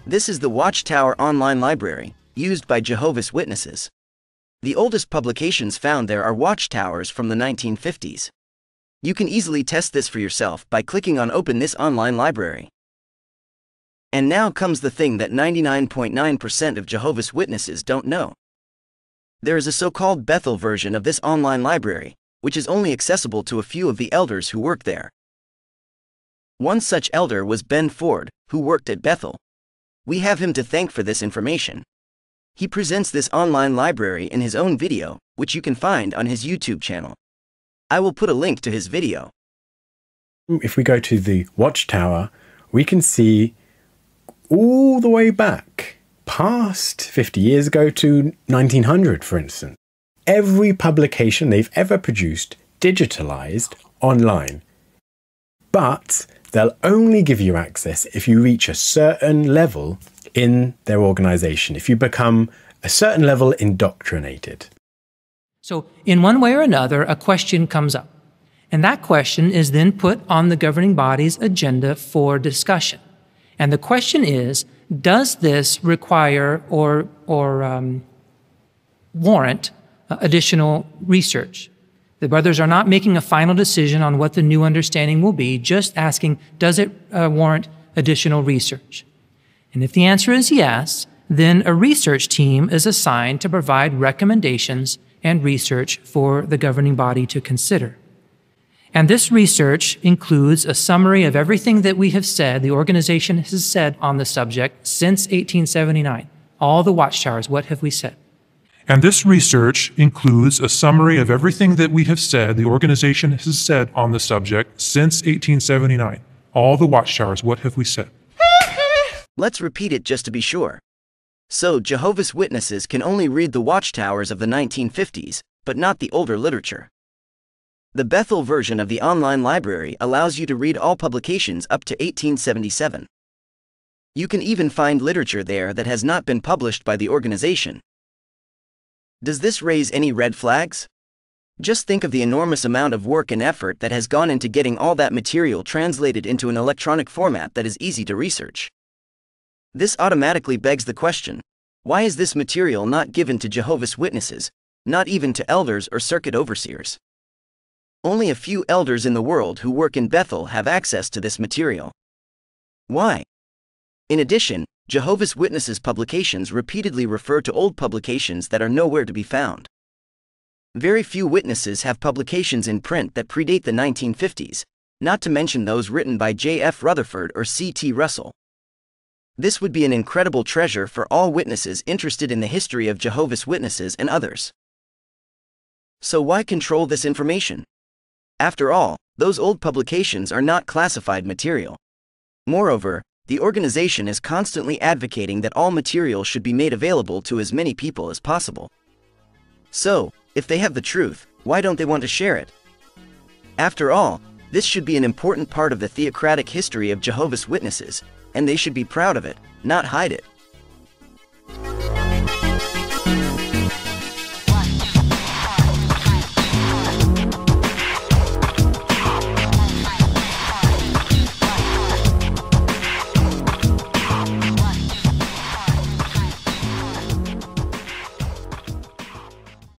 This is the Watchtower online library, used by Jehovah's Witnesses. The oldest publications found there are watchtowers from the 1950s. You can easily test this for yourself by clicking on Open this online library. And now comes the thing that 99.9% of Jehovah's Witnesses don't know. There is a so-called Bethel version of this online library, which is only accessible to a few of the elders who work there. One such elder was Ben Foard, who worked at Bethel. We have him to thank for this information. He presents this online library in his own video, which you can find on his YouTube channel. I will put a link to his video. If we go to the Watchtower, we can see all the way back, past 50 years ago to 1900, for instance. Every publication they've ever produced digitalized online. But they'll only give you access if you reach a certain level in their organization, if you become a certain level indoctrinated. So in one way or another, a question comes up. And that question is then put on the governing body's agenda for discussion. And the question is, does this require or warrant additional research? The brothers are not making a final decision on what the new understanding will be, just asking, does it warrant additional research? And if the answer is yes, then a research team is assigned to provide recommendations and research for the governing body to consider. And this research includes a summary of everything that we have said, the organization has said on the subject since 1879. All the watchtowers, what have we said? And this research includes a summary of everything that we have said, the organization has said on the subject since 1879. All the watchtowers, what have we said? Let's repeat it just to be sure. So, Jehovah's Witnesses can only read the watchtowers of the 1950s, but not the older literature. The Bethel version of the online library allows you to read all publications up to 1877. You can even find literature there that has not been published by the organization. Does this raise any red flags? Just think of the enormous amount of work and effort that has gone into getting all that material translated into an electronic format that is easy to research. This automatically begs the question, why is this material not given to Jehovah's Witnesses, not even to elders or circuit overseers? Only a few elders in the world who work in Bethel have access to this material. Why? In addition, Jehovah's Witnesses publications repeatedly refer to old publications that are nowhere to be found. Very few witnesses have publications in print that predate the 1950s, not to mention those written by J.F. Rutherford or C.T. Russell. This would be an incredible treasure for all witnesses interested in the history of Jehovah's Witnesses and others. So why control this information? After all, those old publications are not classified material. Moreover, the organization is constantly advocating that all material should be made available to as many people as possible. So, if they have the truth, why don't they want to share it? After all, this should be an important part of the theocratic history of Jehovah's Witnesses, and they should be proud of it, not hide it.